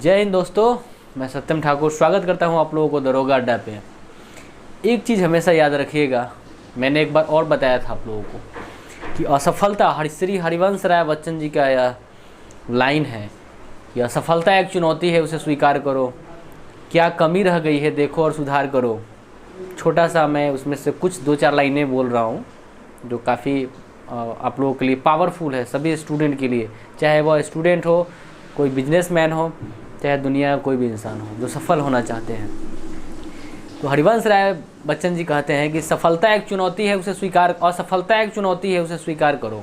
जय हिंद दोस्तों, मैं सत्यम ठाकुर स्वागत करता हूं आप लोगों को दरोगा अड्डा पे। एक चीज़ हमेशा याद रखिएगा, मैंने एक बार और बताया था आप लोगों को कि असफलता श्री हरिवंश राय बच्चन जी का यह लाइन है कि असफलता एक चुनौती है, उसे स्वीकार करो। क्या कमी रह गई है देखो और सुधार करो। छोटा सा मैं उसमें से कुछ 2-4 लाइनें बोल रहा हूँ जो काफ़ी आप लोगों के लिए पावरफुल है, सभी स्टूडेंट के लिए, चाहे वह स्टूडेंट हो, कोई बिजनेसमैन हो, चाहे दुनिया कोई भी इंसान हो जो सफल होना चाहते हैं। तो हरिवंश राय बच्चन जी कहते हैं कि सफलता एक चुनौती है उसे स्वीकार, असफलता एक चुनौती है उसे स्वीकार करो।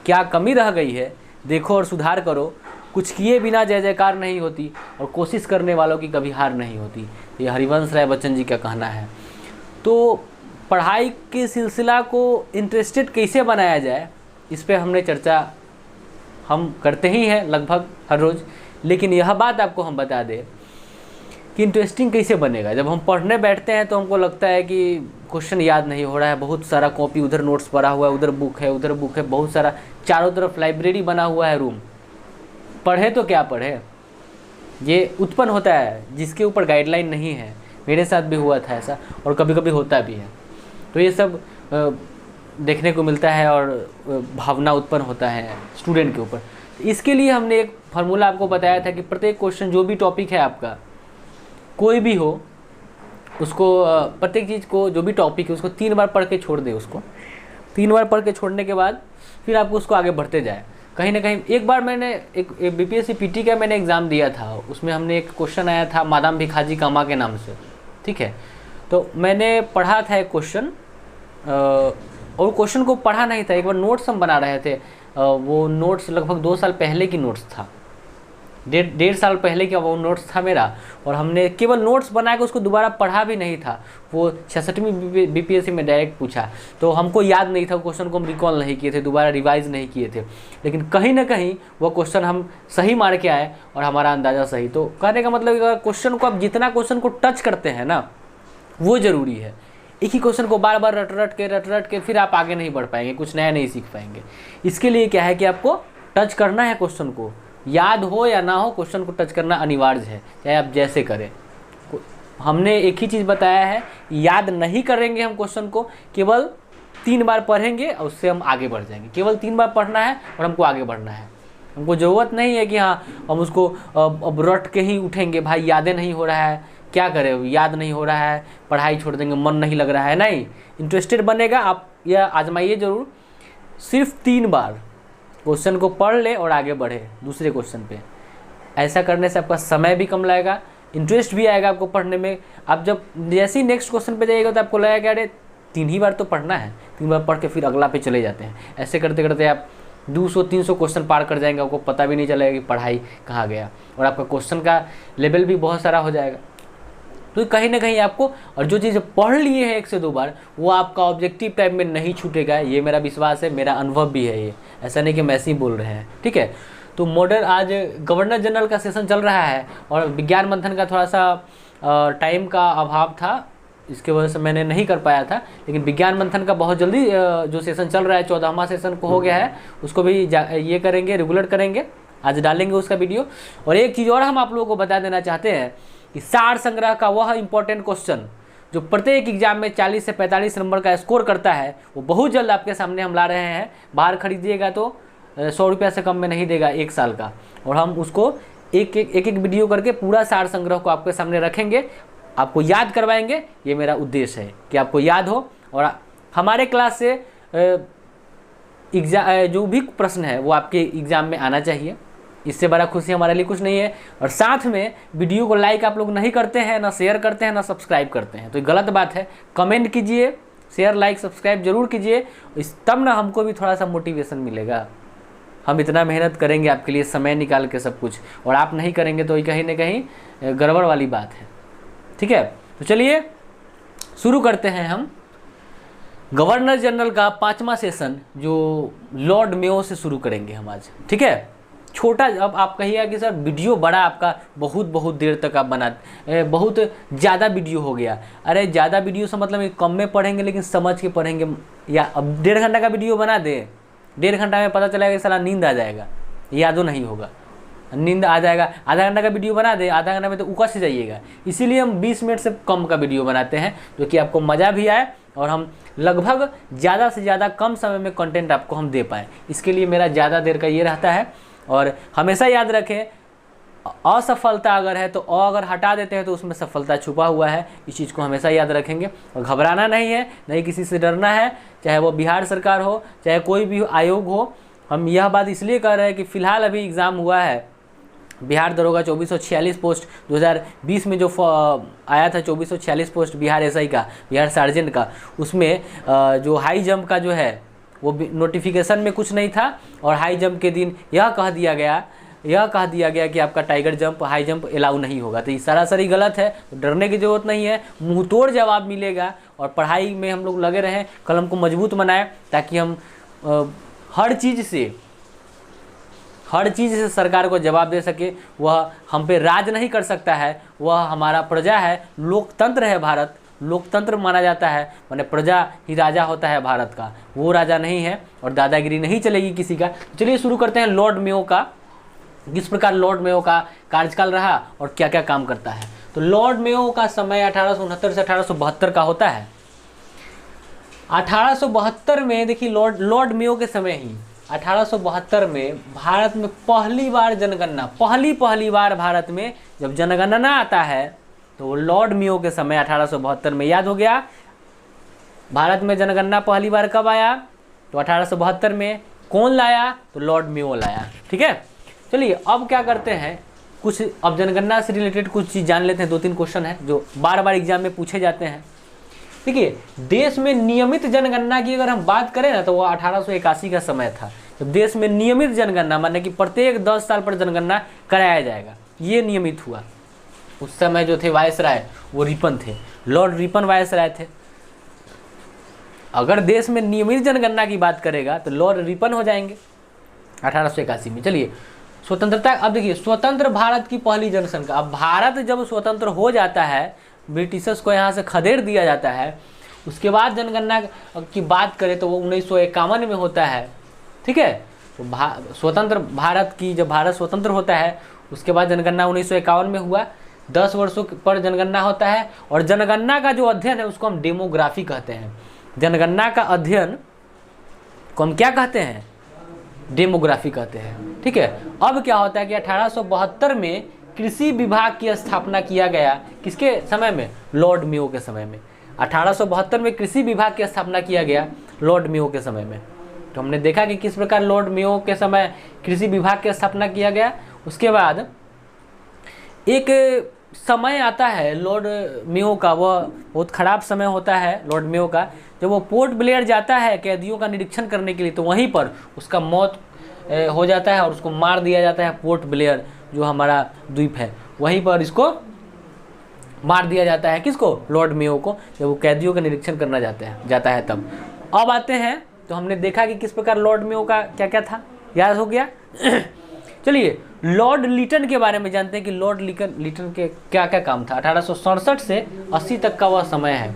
क्या कमी रह गई है देखो और सुधार करो। कुछ किए बिना जय जयकार नहीं होती और कोशिश करने वालों की कभी हार नहीं होती। ये हरिवंश राय बच्चन जी का कहना है। तो पढ़ाई के सिलसिला को इंटरेस्टेड कैसे बनाया जाए, इस पे हमने चर्चा हम करते ही हैं लगभग हर रोज़, लेकिन यह बात आपको हम बता दें कि इंटरेस्टिंग कैसे बनेगा। जब हम पढ़ने बैठते हैं तो हमको लगता है कि क्वेश्चन याद नहीं हो रहा है, बहुत सारा कॉपी, उधर नोट्स पड़ा हुआ है, उधर बुक है, बहुत सारा, चारों तरफ लाइब्रेरी बना हुआ है रूम। पढ़े तो क्या पढ़े, ये उत्पन्न होता है जिसके ऊपर गाइडलाइन नहीं है। मेरे साथ भी हुआ था ऐसा और कभी कभी होता भी है। तो ये सब देखने को मिलता है और भावना उत्पन्न होता है स्टूडेंट के ऊपर। इसके लिए हमने एक फार्मूला आपको बताया था कि प्रत्येक क्वेश्चन, जो भी टॉपिक है आपका, कोई भी हो, उसको प्रत्येक चीज़ को, जो भी टॉपिक है उसको 3 बार पढ़ के छोड़ दे। उसको 3 बार पढ़ के छोड़ने के बाद फिर आपको उसको आगे बढ़ते जाए। कहीं ना कहीं एक बार मैंने एक बीपीएससी पीटी का मैंने एग्ज़ाम दिया था, उसमें हमने एक क्वेश्चन आया था मादाम भिखाजी कामा के नाम से, ठीक है। तो मैंने पढ़ा था एक क्वेश्चन, और क्वेश्चन को पढ़ा नहीं था, एक बार नोट्स हम बना रहे थे। वो नोट्स लगभग 2 साल पहले की नोट्स था, 1.5 साल पहले का वो नोट्स था मेरा, और हमने केवल नोट्स बना के उसको दोबारा पढ़ा भी नहीं था। वो 66वीं बीपीएससी में डायरेक्ट पूछा, तो हमको याद नहीं था, क्वेश्चन को हम रिकॉल नहीं किए थे, दोबारा रिवाइज नहीं किए थे, लेकिन कहीं ना कहीं वो क्वेश्चन हम सही मार के आए और हमारा अंदाज़ा सही। तो कहने का मतलब क्वेश्चन को, आप जितना क्वेश्चन को टच करते हैं ना, वो ज़रूरी है। एक ही क्वेश्चन को बार बार रट के फिर आप आगे नहीं बढ़ पाएंगे, कुछ नया नहीं सीख पाएंगे। इसके लिए क्या है कि आपको टच करना है क्वेश्चन को, याद हो या ना हो, क्वेश्चन को टच करना अनिवार्य है, चाहे आप जैसे करें। हमने एक ही चीज़ बताया है, याद नहीं करेंगे हम क्वेश्चन को, केवल 3 बार पढ़ेंगे और उससे हम आगे बढ़ जाएंगे। केवल 3 बार पढ़ना है और हमको आगे बढ़ना है। हमको ज़रूरत नहीं है कि हाँ हम उसको अब रट के ही उठेंगे, भाई यादें नहीं हो रहा है, क्या करें, याद नहीं हो रहा है, पढ़ाई छोड़ देंगे, मन नहीं लग रहा है। नहीं, इंटरेस्टेड बनेगा। आप यह आजमाइए ज़रूर, सिर्फ 3 बार क्वेश्चन को पढ़ ले और आगे बढ़े दूसरे क्वेश्चन पे। ऐसा करने से आपका समय भी कम लगेगा, इंटरेस्ट भी आएगा आपको पढ़ने में। आप जब जैसे ही नेक्स्ट क्वेश्चन पे जाइएगा तो आपको लगेगा कि अरे 3 ही बार तो पढ़ना है, 3 बार पढ़ के फिर अगला पे चले जाते हैं। ऐसे करते करते आप 200-300 क्वेश्चन पार कर जाएंगे, आपको पता भी नहीं चलेगा कि पढ़ाई कहाँ गया, और आपका क्वेश्चन का लेवल भी बहुत सारा हो जाएगा। तो कहीं ना कहीं आपको, और जो चीज़ पढ़ लिए हैं 1 से 2 बार, वो आपका ऑब्जेक्टिव टाइम में नहीं छूटेगा। ये मेरा विश्वास है, मेरा अनुभव भी है। ये ऐसा नहीं कि हम ऐसे ही बोल रहे हैं, ठीक है। तो मॉडल, आज गवर्नर जनरल का सेशन चल रहा है और विज्ञान मंथन का थोड़ा सा टाइम का अभाव था, इसके वजह से मैंने नहीं कर पाया था। लेकिन विज्ञान मंथन का बहुत जल्दी जो सेशन चल रहा है, 14वां सेशन को हो गया है, उसको भी ये करेंगे, रेगुलर करेंगे, आज डालेंगे उसका वीडियो। और एक चीज़ और हम आप लोगों को बता देना चाहते हैं कि सार संग्रह का वह इंपॉर्टेंट क्वेश्चन जो प्रत्येक एग्जाम में 40 से 45 नंबर का स्कोर करता है, वो बहुत जल्द आपके सामने हम ला रहे हैं। बाहर खरीदिएगा तो 100 रुपया से कम में नहीं देगा 1 साल का, और हम उसको एक वीडियो करके पूरा सार संग्रह को आपके सामने रखेंगे, आपको याद करवाएंगे। ये मेरा उद्देश्य है कि आपको याद हो, और हमारे क्लास से एग्जाम जो भी प्रश्न है वो आपके एग्ज़ाम में आना चाहिए। इससे बड़ा खुशी हमारे लिए कुछ नहीं है। और साथ में वीडियो को लाइक आप लोग नहीं करते हैं, ना शेयर करते हैं, ना सब्सक्राइब करते हैं, तो ये गलत बात है। कमेंट कीजिए, शेयर लाइक सब्सक्राइब जरूर कीजिए, तब ना हमको भी थोड़ा सा मोटिवेशन मिलेगा। हम इतना मेहनत करेंगे आपके लिए, समय निकाल के सब कुछ, और आप नहीं करेंगे तो ये कहीं ना कहीं गड़बड़ वाली बात है, ठीक है। तो चलिए शुरू करते हैं हम गवर्नर जनरल का 5वां सेशन, जो लॉर्ड मेयो से शुरू करेंगे हम आज, ठीक है। छोटा, अब आप कहिएगा कि सर वीडियो बड़ा आपका, बहुत देर तक आप बहुत ज़्यादा वीडियो हो गया। अरे ज़्यादा वीडियो से मतलब कम में पढ़ेंगे लेकिन समझ के पढ़ेंगे। या अब 1.5 घंटा का वीडियो बना दे, 1.5 घंटा में पता चलेगा कि साला नींद आ जाएगा, यादो नहीं होगा, नींद आ जाएगा। आधा घंटा का वीडियो बना दे, आधा घंटा में तो उकस जाइएगा। इसीलिए हम 20 मिनट से कम का वीडियो बनाते हैं, जो कि आपको मज़ा भी आए और हम लगभग ज़्यादा से ज़्यादा कम समय में कंटेंट आपको हम दे पाएँ। इसके लिए मेरा ज़्यादा देर का ये रहता है। और हमेशा याद रखें, असफलता अगर है तो अगर हटा देते हैं तो उसमें सफलता छुपा हुआ है। इस चीज़ को हमेशा याद रखेंगे और घबराना नहीं है, नहीं किसी से डरना है, चाहे वो बिहार सरकार हो, चाहे कोई भी आयोग हो। हम यह बात इसलिए कर रहे हैं कि फ़िलहाल अभी एग्ज़ाम हुआ है बिहार दरोगा 2446 पोस्ट 2020 में जो आया था, 2446 पोस्ट बिहार एसआई का, बिहार सार्जेंट का। उसमें जो हाई जंप का जो है वो नोटिफिकेशन में कुछ नहीं था, और हाई जंप के दिन यह कह दिया गया कि आपका tiger jump, high jump allow नहीं होगा। तो ये सरासरी गलत है, तो डरने की ज़रूरत नहीं है, मुँह तोड़ जवाब मिलेगा। और पढ़ाई में हम लोग लगे रहें, कलम को मजबूत बनाएं, ताकि हम हर चीज़ से सरकार को जवाब दे सके। वह हम पे राज नहीं कर सकता है, वह हमारा प्रजा है, लोकतंत्र है भारत, लोकतंत्र माना जाता है, माने प्रजा ही राजा होता है भारत का, वो राजा नहीं है, और दादागिरी नहीं चलेगी किसी का। चलिए शुरू करते हैं लॉर्ड मेयो का, किस प्रकार लॉर्ड मेयो का कार्यकाल रहा और क्या क्या काम करता है। तो लॉर्ड मेयो का समय 1869 से 1872 का होता है। 1872 में देखिए, लॉर्ड मेयो के समय ही 1872 में भारत में पहली बार जनगणना, पहली बार भारत में जब जनगणना आता है तो लॉर्ड मेयो के समय 1872 में। याद हो गया, भारत में जनगणना पहली बार कब आया? तो 1872 में। कौन लाया? तो लॉर्ड मेयो लाया। ठीक है, चलिए अब क्या करते हैं, कुछ अब जनगणना से रिलेटेड कुछ चीज़ जान लेते हैं। 2-3 क्वेश्चन है जो बार बार एग्जाम में पूछे जाते हैं। देखिए, देश में नियमित जनगणना की अगर हम बात करें ना, तो वो 1881 का समय था, जब देश में नियमित जनगणना, माने कि प्रत्येक 10 साल पर जनगणना कराया जाएगा, ये नियमित हुआ। उस समय जो थे वायसराय, वो रिपन थे, लॉर्ड रिपन वायसराय थे। अगर देश में नियमित जनगणना की बात करेगा तो लॉर्ड रिपन हो जाएंगे 1881 में। चलिए, स्वतंत्रता, अब देखिए, स्वतंत्र भारत की पहली जनसंख्या। अब भारत जब स्वतंत्र हो जाता है, ब्रिटिशर्स को यहाँ से खदेड़ दिया जाता है, उसके बाद जनगणना की बात करें तो वो 1951 में होता है। ठीक है, तो स्वतंत्र भारत की, जब भारत स्वतंत्र होता है उसके बाद जनगणना 1951 में हुआ। 10 वर्षों पर जनगणना होता है, और जनगणना का जो अध्ययन है उसको हम डेमोग्राफी कहते हैं। जनगणना का अध्ययन को हम क्या कहते हैं? डेमोग्राफी कहते हैं। ठीक है, अब क्या होता है कि 1872 में कृषि विभाग की स्थापना किया गया। किसके समय में? लॉर्ड मेयो के समय में। 1872 में कृषि विभाग की स्थापना किया गया लॉर्ड मेयो के समय में। तो हमने देखा कि किस प्रकार लॉर्ड मेयो के समय कृषि विभाग की स्थापना किया गया। उसके बाद एक समय आता है लॉर्ड मेयो का, वह बहुत ख़राब समय होता है लॉर्ड मेयो का, जब वो पोर्ट ब्लेयर जाता है कैदियों का निरीक्षण करने के लिए, तो वहीं पर उसका मौत हो जाता है और उसको मार दिया जाता है। पोर्ट ब्लेयर जो हमारा द्वीप है, वहीं पर इसको मार दिया जाता है। किसको? लॉर्ड मेयो को, जब वो कैदियों का निरीक्षण करना जाता है तब। अब आते हैं, तो हमने देखा कि किस प्रकार लॉर्ड मेयो का क्या क्या था, याद हो गया। चलिए, लॉर्ड लिटन के बारे में जानते हैं कि लॉर्ड लिटन के क्या क्या काम था। 1867 से 80 तक का वह समय है।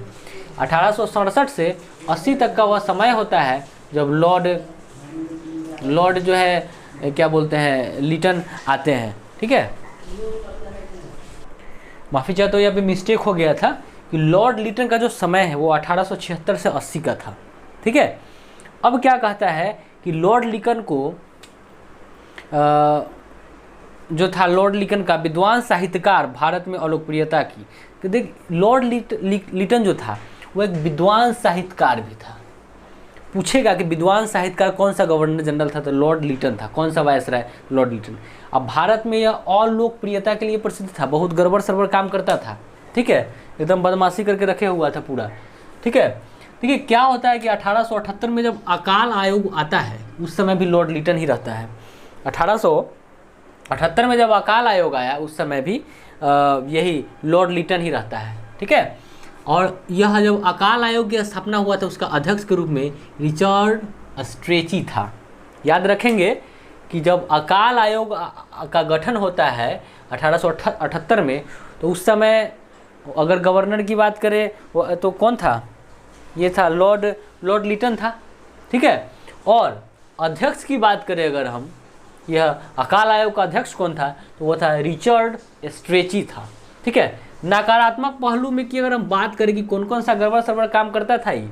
1867 से 80 तक का वह समय होता है जब लॉर्ड जो है, क्या बोलते हैं, लिटन आते हैं। ठीक है, माफ़ी चाहता हूँ, यहाँ पे मिस्टेक हो गया था कि लॉर्ड लिटन का जो समय है वो 1876 से 80 का था। ठीक है, अब क्या कहता है कि लॉर्ड लिटन को जो था, लॉर्ड लिटन का विद्वान साहित्यकार भारत में अलोकप्रियता की। तो देख, लॉर्ड लिटन जो था वो एक विद्वान साहित्यकार भी था। पूछेगा कि विद्वान साहित्यकार कौन सा गवर्नर जनरल था, तो लॉर्ड लिटन था। कौन सा वायसराय? लॉर्ड लिटन। अब भारत में यह और लोकप्रियता के लिए प्रसिद्ध था, बहुत गड़बड़ सरबड़ काम करता था। ठीक है, एकदम बदमाशी करके रखे हुआ था पूरा। ठीक है, देखिए क्या होता है कि 1878 में जब अकाल आयोग आता है, उस समय भी लॉर्ड लिटन ही रहता है। 1878 में जब अकाल आयोग आया, उस समय भी यही लॉर्ड लिटन ही रहता है। ठीक है, और यह जब अकाल आयोग की स्थापना हुआ था, उसका अध्यक्ष के रूप में रिचर्ड स्ट्रेची था। याद रखेंगे कि जब अकाल आयोग का गठन होता है 1878 में, तो उस समय अगर गवर्नर की बात करें तो कौन था? ये था लॉर्ड लिटन था। ठीक है, और अध्यक्ष की बात करें अगर हम, यह अकाल आयोग का अध्यक्ष कौन था, तो वो था रिचर्ड स्ट्रेची था। ठीक है, नकारात्मक पहलू में कि अगर हम बात करें कि कौन कौन सा गड़बड़ सड़बड़ काम करता था ये,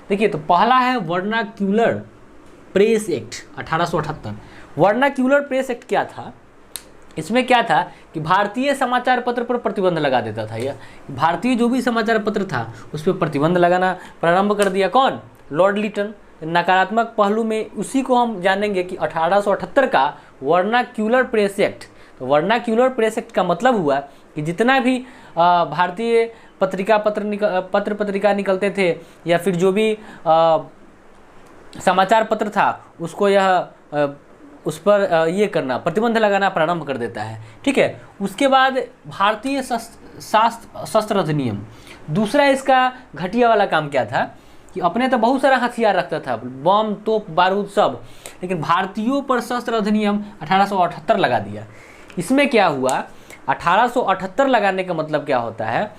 देखिए तो पहला है vernacular press act 1878। Vernacular press act क्या था, इसमें क्या था कि भारतीय समाचार पत्र पर प्रतिबंध लगा देता था। यह भारतीय जो भी समाचार पत्र था उस पर प्रतिबंध लगाना प्रारंभ कर दिया। कौन? लॉर्ड लिटन। नकारात्मक पहलू में उसी को हम जानेंगे कि 1878 का वर्नाक्यूलर प्रेस एक्ट। तो वर्नाक्यूलर प्रेस एक्ट का मतलब हुआ कि जितना भी भारतीय पत्र पत्रिका निकलते थे या फिर जो भी समाचार पत्र था उसको यह उस पर ये करना, प्रतिबंध लगाना प्रारंभ कर देता है। ठीक है, उसके बाद भारतीय शस्त्र अधिनियम। दूसरा इसका घटिया वाला काम क्या था कि अपने तो बहुत सारा हथियार रखता था, बम, तोप, बारूद सब, लेकिन भारतीयों पर शस्त्र अधिनियम 1878 लगा दिया। इसमें क्या हुआ, 1878 लगाने का मतलब क्या होता है,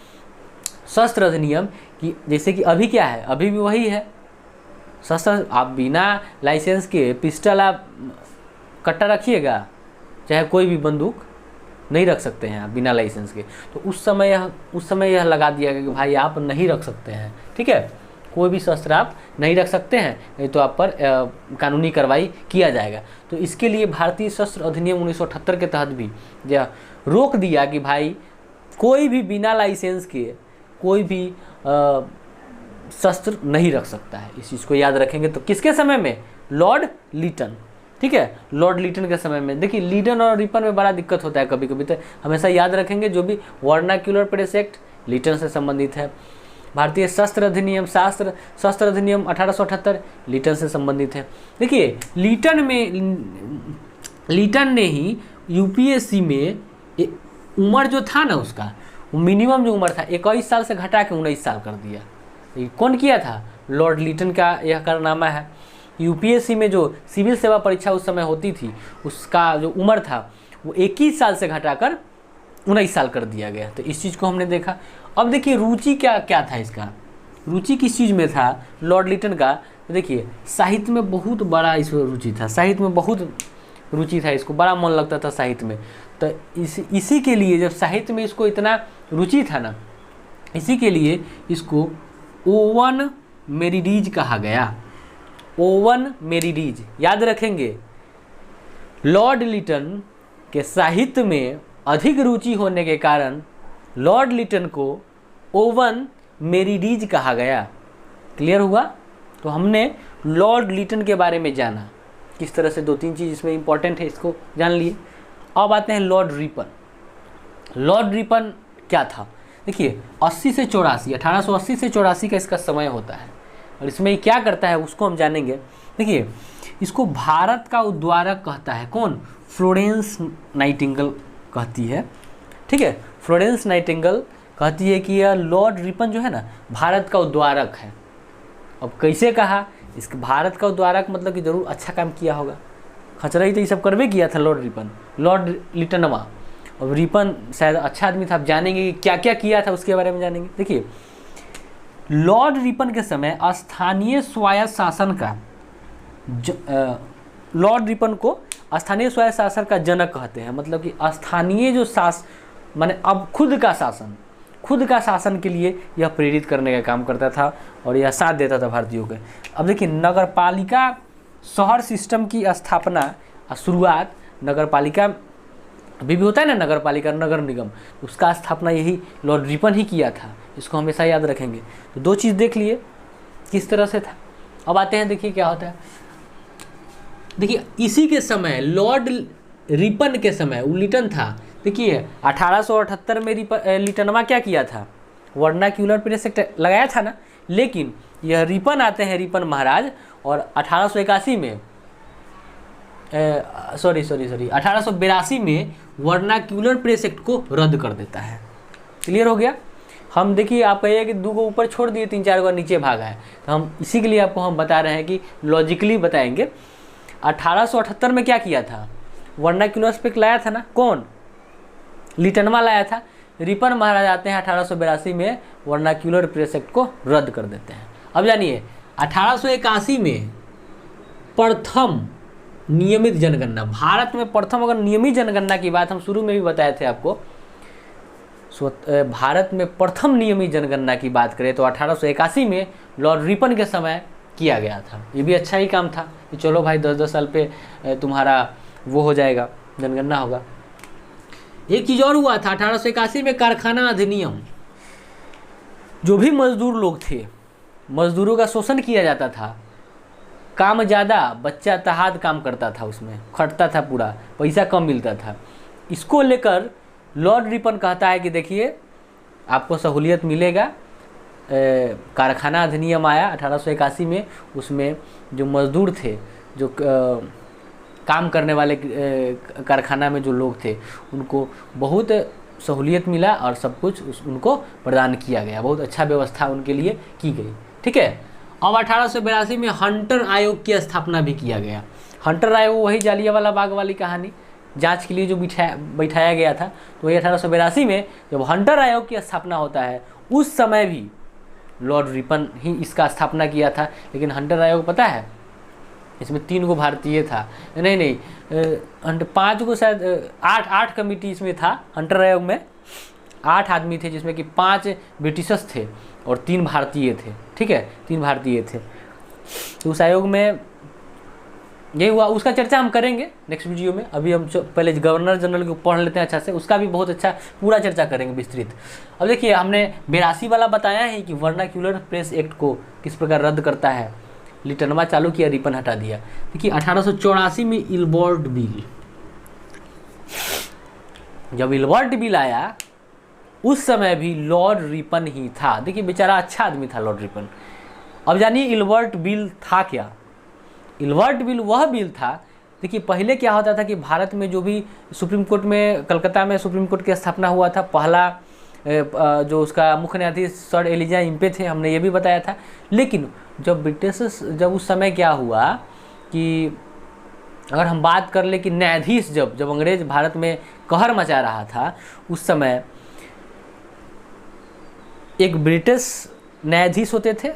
शस्त्र अधिनियम कि जैसे कि अभी क्या है, अभी भी वही है, शस्त्र आप बिना लाइसेंस के पिस्टल आप कट्टा रखिएगा, चाहे कोई भी बंदूक नहीं रख सकते हैं आप बिना लाइसेंस के। तो उस समय यह लगा दिया गया कि भाई आप नहीं रख सकते हैं। ठीक है, कोई भी शस्त्र आप नहीं रख सकते हैं, नहीं तो आप पर कानूनी कार्रवाई किया जाएगा। तो इसके लिए भारतीय शस्त्र अधिनियम 1978 के तहत भी यह रोक दिया कि भाई कोई भी बिना लाइसेंस के कोई भी शस्त्र नहीं रख सकता है। इस चीज़ को याद रखेंगे। तो किसके समय में? लॉर्ड लिटन। ठीक है, लॉर्ड लिटन के समय में। देखिए लिटन और रिपन में बड़ा दिक्कत होता है कभी कभी, तो हमेशा याद रखेंगे जो भी वर्नाक्यूलर प्रेस एक्ट लिटन से संबंधित है, भारतीय शस्त्र अधिनियम 1878 लिटन से संबंधित है। देखिए लिटन ने ही यूपीएससी में उम्र जो था ना उसका, वो मिनिमम जो उम्र था 21 साल से घटा के 19 साल कर दिया। ये कौन किया था? लॉर्ड लिटन का यह कारनामा है। यूपीएससी में जो सिविल सेवा परीक्षा उस समय होती थी उसका जो उम्र था वो 21 साल से घटाकर 19 साल कर दिया गया। तो इस चीज़ को हमने देखा। अब देखिए रुचि क्या था इसका, रुचि किस चीज़ में था लॉर्ड लिटन का? तो देखिए साहित्य में बहुत बड़ा इसको रुचि था, साहित्य में बहुत रुचि था, इसको बड़ा मन लगता था साहित्य में। तो इसी के लिए जब साहित्य में इसको इतना रुचि था ना, इसी के लिए इसको ओवन मेरिडीज कहा गया। ओवन मेरिडीज याद रखेंगे। लॉर्ड लिटन के साहित्य में अधिक रुचि होने के कारण लॉर्ड लिटन को ओवन मेरिडीज कहा गया। क्लियर हुआ? तो हमने लॉर्ड लिटन के बारे में जाना, किस तरह से 2-3 चीज़ इसमें इंपॉर्टेंट है, इसको जान लिए। अब आते हैं लॉर्ड रिपन। लॉर्ड रिपन क्या था? देखिए 80 से 84, 1880 से 84 का इसका समय होता है, और इसमें क्या करता है उसको हम जानेंगे। देखिए इसको भारत का उद्वारक कहता है। कौन? फ्लोरेंस नाइटिंगेल कहती है। ठीक है, फ्लोरेंस नाइटिंगेल कहती है कि यह लॉर्ड रिपन जो है ना भारत का उद्वारक है। अब कैसे कहा? इसके भारत का उद्वारक मतलब कि जरूर अच्छा काम किया होगा, खचरा ही तो ये सब करवे किया था लॉर्ड रिपन, लॉर्ड लिटनवा। और रिपन शायद अच्छा आदमी था, आप जानेंगे कि क्या क्या किया था उसके बारे में जानेंगे। देखिए लॉर्ड रिपन के समय स्थानीय स्वायत्त शासन का लॉर्ड रिपन को स्थानीय स्वायत्त शासन का जनक कहते हैं। मतलब कि स्थानीय जो माने अब खुद का शासन के लिए यह प्रेरित करने का काम करता था और यह साथ देता था भारतीयों के। अब देखिए नगर पालिका शहर सिस्टम की स्थापना शुरुआत, नगर पालिका अभी भी होता है ना, नगर पालिका नगर निगम, उसका स्थापना यही लॉर्ड रिपन ही किया था। इसको हमेशा याद रखेंगे। तो 2 चीज़ देख लिए किस तरह से था। अब आते हैं, देखिए क्या होता है। देखिए इसी के समय लॉर्ड रिपन के समय वो लिटन था। देखिए 1878 में लिटनवा क्या किया था? वर्नाक्यूलर प्रेस एक्ट लगाया था ना, लेकिन यह रिपन आते हैं, रिपन महाराज, और 1881 में 1882 में वर्नाक्यूलर प्रेस एक्ट को रद्द कर देता है। क्लियर हो गया? हम देखिए आप कहिए कि 2 को ऊपर छोड़ दिए, 3-4 को नीचे भागा है, तो हम इसी के लिए आपको हम बता रहे हैं कि लॉजिकली बताएंगे। 1878 में क्या किया था? वर्नाक्यूलर एक्ट लाया था ना, कौन? लिटनवा लाया था। रिपन महाराज आते हैं 1882 में, वर्नाक्यूलर प्रेस एक्ट को रद्द कर देते हैं। अब जानिए 1881 में प्रथम नियमित जनगणना, भारत में प्रथम अगर नियमित जनगणना की बात हम शुरू में भी बताए थे आपको, भारत में प्रथम नियमित जनगणना की बात करें तो 1881 में लॉर्ड रिपन के समय किया गया था। ये भी अच्छा ही काम था कि चलो भाई 10-10 साल पे तुम्हारा वो हो जाएगा, जनगणना होगा। एक चीज़ और हुआ था 1881 में, कारखाना अधिनियम। जो भी मजदूर लोग थे, मजदूरों का शोषण किया जाता था, काम ज़्यादा, बच्चा तहाद काम करता था, उसमें खटता था पूरा, पैसा कम मिलता था। इसको लेकर लॉर्ड रिपन कहता है कि देखिए आपको सहूलियत मिलेगा। कारखाना अधिनियम आया 1881 में, उसमें जो मजदूर थे, जो काम करने वाले कारखाना में जो लोग थे, उनको बहुत सहूलियत मिला और सब कुछ उनको प्रदान किया गया, बहुत अच्छा व्यवस्था उनके लिए की गई। ठीक है। अब 1882 में हंटर आयोग की स्थापना भी किया गया। हंटर आयोग वही जालियांवाला बाग वाली कहानी, जांच के लिए जो बैठाया गया था, तो वही 1882 में जब हंटर आयोग की स्थापना होता है, उस समय भी लॉर्ड रिपन ही इसका स्थापना किया था। लेकिन हंटर आयोग पता है, इसमें 3 गो भारतीय था, नहीं 5 गो, शायद 8 कमिटी इसमें था। हंटर आयोग में 8 आदमी थे, जिसमें कि 5 ब्रिटिशर्स थे और 3 भारतीय थे। ठीक है, 3 भारतीय थे। तो उस आयोग में यही हुआ, उसका चर्चा हम करेंगे नेक्स्ट वीडियो में। अभी हम पहले गवर्नर जनरल को पढ़ लेते हैं अच्छा से, उसका भी बहुत अच्छा पूरा चर्चा करेंगे विस्तृत। अब देखिए, हमने 82 वाला बताया है कि वर्नाक्यूलर प्रेस एक्ट को किस प्रकार रद्द करता है। लिटनवा चालू किया, रिपन हटा दिया। देखिए 1884 में इल्बर्ट बिल, जब इल्बर्ट बिल आया उस समय भी लॉर्ड रिपन ही था। देखिए बेचारा अच्छा आदमी था लॉर्ड रिपन। अब जानिए इल्बर्ट बिल था क्या। इल्बर्ट बिल वह बिल था, देखिए पहले क्या होता था कि भारत में जो भी सुप्रीम कोर्ट में, कलकत्ता में सुप्रीम कोर्ट की स्थापना हुआ था, पहला जो उसका मुख्य न्यायाधीश सर एलिजा इम्पे थे, हमने ये भी बताया था। लेकिन जब ब्रिटिश, जब उस समय क्या हुआ कि अगर हम बात कर ले कि न्यायाधीश, जब अंग्रेज भारत में कहर मचा रहा था, उस समय एक ब्रिटिश न्यायाधीश होते थे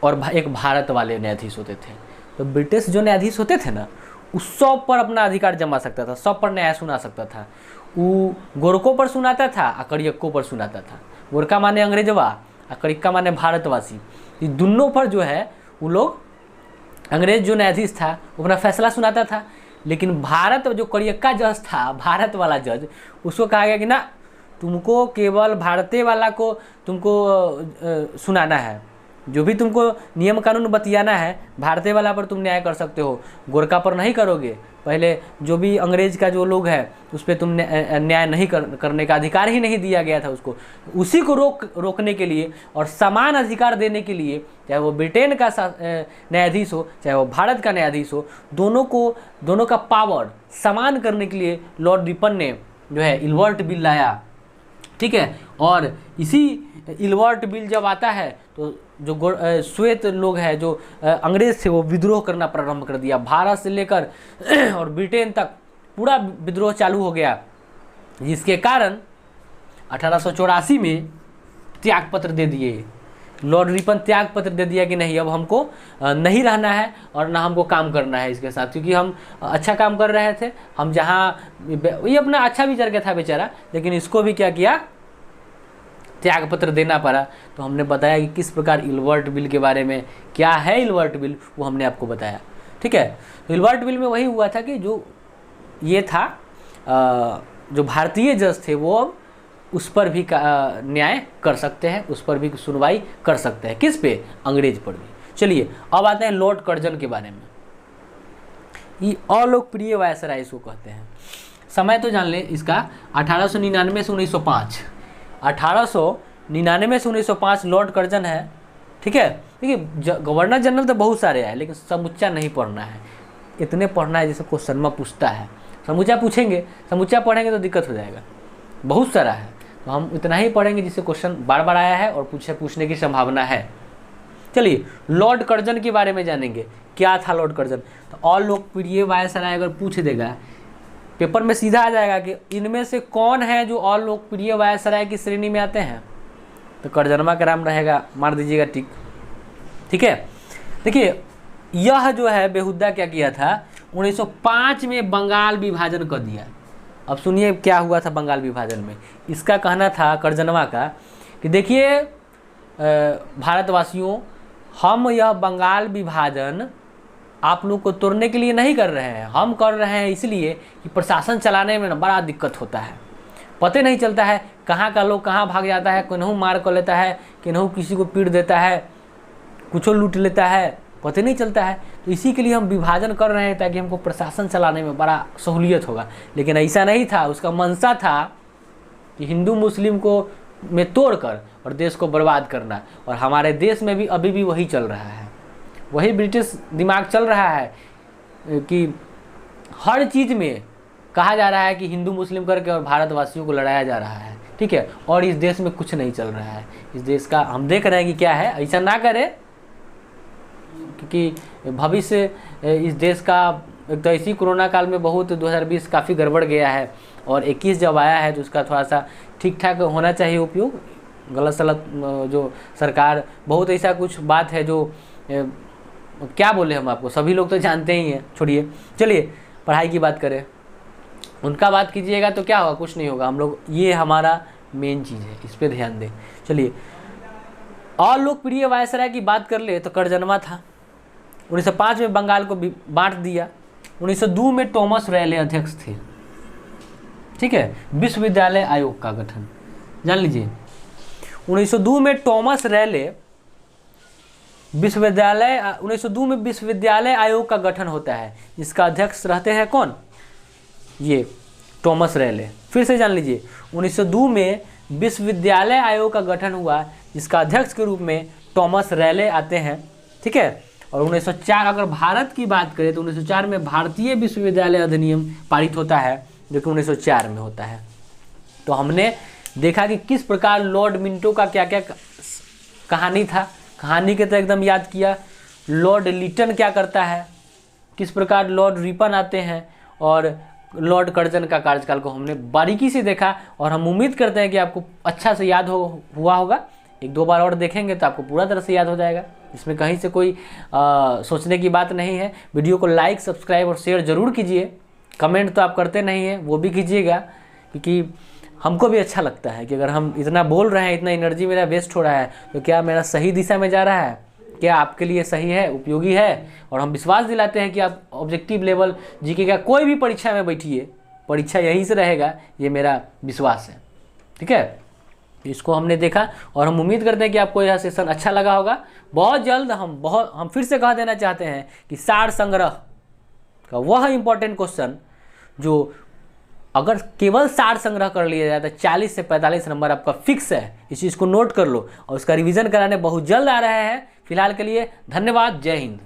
और एक भारत वाले न्यायाधीश होते थे। तो ब्रिटिश जो न्यायाधीश होते थे ना, उस सब पर अपना अधिकार जमा सकता था, सब पर न्याय सुना सकता था। वो गोरखों पर सुनाता था, अकड़ियक्कों पर सुनाता था। गोरखा माने अंग्रेजवा, अकड़िक्का माने भारतवासी। ये दोनों पर जो है वो लोग, अंग्रेज जो न्यायाधीश था वो अपना फैसला सुनाता था। लेकिन भारत जो कड़ियक्का जज था, भारत वाला जज, उसको कहा गया कि ना, तुमको केवल भारतीय वाला को तुमको सुनाना है, जो भी तुमको नियम कानून बतियाना है, भारतीय वाला पर तुम न्याय कर सकते हो, गोरखा पर नहीं करोगे। पहले जो भी अंग्रेज का जो लोग है उस पर तुम न्याय नहीं करने का अधिकार ही नहीं दिया गया था उसको। उसी को रोकने के लिए और समान अधिकार देने के लिए, चाहे वो ब्रिटेन का न्यायाधीश हो, चाहे वो भारत का न्यायाधीश हो, दोनों का पावर समान करने के लिए लॉर्ड रिपन ने जो है इल्बर्ट बिल लाया। ठीक है। और इसी इल्बर्ट बिल जब आता है तो जो श्वेत लोग हैं, जो अंग्रेज थे, वो विद्रोह करना प्रारंभ कर दिया। भारत से लेकर और ब्रिटेन तक पूरा विद्रोह चालू हो गया, जिसके कारण 1884 में त्यागपत्र दे दिए। लॉर्ड रिपन त्यागपत्र दे दिया कि नहीं, अब हमको नहीं रहना है और ना हमको काम करना है इसके साथ, क्योंकि हम अच्छा काम कर रहे थे। हम जहाँ, ये अपना अच्छा विचार के था बेचारा, लेकिन इसको भी क्या किया, त्यागपत्र देना पड़ा। तो हमने बताया कि किस प्रकार इल्बर्ट बिल के बारे में, क्या है इल्बर्ट बिल, वो हमने आपको बताया। ठीक है। तो इल्बर्ट बिल में वही हुआ था कि जो ये था, जो भारतीय जज थे वो अब उस पर भी न्याय कर सकते हैं, उस पर भी सुनवाई कर सकते हैं। किस पे? अंग्रेज पर भी। चलिए अब आते हैं लॉर्ड कर्जन के बारे में। ये अलोकप्रिय वायसराय इसको कहते हैं। समय तो जान लें इसका, 1899 से 1905। 1899 से 1905 लॉर्ड कर्जन है। ठीक है। देखिए गवर्नर जनरल तो बहुत सारे हैं, लेकिन समुच्चा नहीं पढ़ना है, इतने पढ़ना है जैसे क्वेश्चन में पूछता है। समुच्चा पूछेंगे, समुच्चा पढ़ेंगे तो दिक्कत हो जाएगा, बहुत सारा है। तो हम इतना ही पढ़ेंगे जिससे क्वेश्चन बार बार आया है और पूछने की संभावना है। चलिए लॉर्ड कर्जन के बारे में जानेंगे। क्या था लॉर्ड कर्जन? तो अलोकप्रिय वायसराय अगर पूछ देगा पेपर में, सीधा आ जाएगा कि इनमें से कौन है जो अलोकप्रिय वायसराय की श्रेणी में आते हैं, तो कर्जनमा का नाम रहेगा, मार दीजिएगा टिक। ठीक है। देखिए यह जो है बेहुदा क्या किया था, 1905 में बंगाल विभाजन कर दिया। अब सुनिए क्या हुआ था बंगाल विभाजन में। इसका कहना था करजनवा का कि देखिए भारतवासियों, हम यह बंगाल विभाजन आप लोग को तोड़ने के लिए नहीं कर रहे हैं, हम कर रहे हैं इसलिए कि प्रशासन चलाने में ना बड़ा दिक्कत होता है, पता नहीं चलता है कहाँ का लोग कहाँ भाग जाता है, कोनहू मार कर लेता है, कोनहू किसी को पीट देता है, कुछ लूट लेता है, पता नहीं चलता है। तो इसी के लिए हम विभाजन कर रहे हैं ताकि हमको प्रशासन चलाने में बड़ा सहूलियत होगा। लेकिन ऐसा नहीं था, उसका मंशा था कि हिंदू मुस्लिम को में तोड़कर और देश को बर्बाद करना। और हमारे देश में भी अभी भी वही चल रहा है, वही ब्रिटिश दिमाग चल रहा है कि हर चीज़ में कहा जा रहा है कि हिंदू मुस्लिम करके और भारतवासियों को लड़ाया जा रहा है, ठीक है। और इस देश में कुछ नहीं चल रहा है। इस देश का हम देख रहे हैं कि क्या है, ऐसा ना करें क्योंकि भविष्य इस देश का एक तो इसी कोरोना काल में बहुत 2020 काफ़ी गड़बड़ गया है और 21 जब आया है तो उसका थोड़ा सा ठीक ठाक होना चाहिए उपयोग। गलत सलत जो सरकार बहुत ऐसा कुछ बात है जो क्या बोले हम आपको, सभी लोग तो जानते ही हैं। छोड़िए, चलिए पढ़ाई की बात करें, उनका बात कीजिएगा तो क्या होगा, कुछ नहीं होगा। हम लोग ये हमारा मेन चीज़ है, इस पर ध्यान दें। चलिए और लोकप्रिय वायसराय की बात कर ले तो करजनवा था। 1905 में बंगाल को बांट दिया। 1902 में थॉमस रैले अध्यक्ष थे, ठीक है। विश्वविद्यालय आयोग का गठन जान लीजिए। 1902 में थॉमस रैले 1902 में विश्वविद्यालय आयोग का गठन होता है। इसका अध्यक्ष रहते हैं कौन, ये थॉमस रैले। फिर से जान लीजिए, 1902 में विश्वविद्यालय आयोग का गठन हुआ जिसका अध्यक्ष के रूप में थॉमस रैले आते हैं, ठीक है। और 1904 अगर भारत की बात करें तो 1904 में भारतीय विश्वविद्यालय अधिनियम पारित होता है जो कि 1904 में होता है। तो हमने देखा कि किस प्रकार लॉर्ड मिंटो का क्या क्या कहानी था, कहानी के तो एकदम याद किया। लॉर्ड लिटन क्या करता है, किस प्रकार लॉर्ड रिपन आते हैं और लॉर्ड कर्जन का कार्यकाल को हमने बारीकी से देखा। और हम उम्मीद करते हैं कि आपको अच्छा से याद हुआ होगा। एक दो बार और देखेंगे तो आपको पूरा तरह से याद हो जाएगा, इसमें कहीं से कोई सोचने की बात नहीं है। वीडियो को लाइक, सब्सक्राइब और शेयर ज़रूर कीजिए। कमेंट तो आप करते नहीं हैं, वो भी कीजिएगा, क्योंकि हमको भी अच्छा लगता है कि अगर हम इतना बोल रहे हैं, इतना एनर्जी मेरा वेस्ट हो रहा है, तो क्या मेरा सही दिशा में जा रहा है, क्या आपके लिए सही है, उपयोगी है। और हम विश्वास दिलाते हैं कि आप ऑब्जेक्टिव लेवल जीके का कोई भी परीक्षा में बैठिए, परीक्षा यहीं से रहेगा, ये मेरा विश्वास है, ठीक है। इसको हमने देखा और हम उम्मीद करते हैं कि आपको यह सेशन अच्छा लगा होगा। बहुत जल्द हम फिर से कह देना चाहते हैं कि सार संग्रह का वह इम्पोर्टेंट क्वेश्चन जो अगर केवल सार संग्रह कर लिया जाए तो 40 से 45 नंबर आपका फिक्स है। इस चीज़ को नोट कर लो और उसका रिवीजन कराने बहुत जल्द आ रहे हैं। फिलहाल के लिए धन्यवाद, जय हिंद।